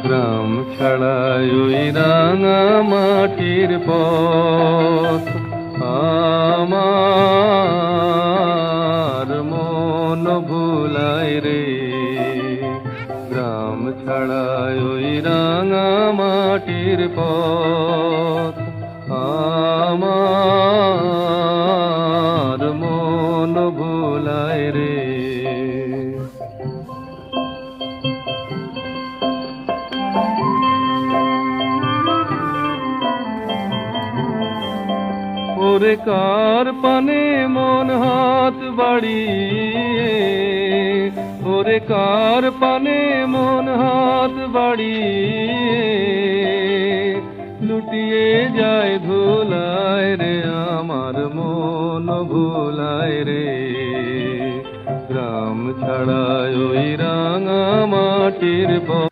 গ্রাম ছাড়াই ওই রাঙা মাটির পথ আমার মন ভুলায় রে। গ্রাম ছাড়াই ওই রাঙা মাটির পথ আমার মন ভুলায় রে। ওরে কার পানে মন হাত বাড়িয়ে, ওরে কার পানে মন হাত বাড়িয়ে লুটিয়ে যায় ধুলায় রে, আমার মন ভুলায় রে। গ্রাম ছাড়ায় ওই রাঙা মাটির পথ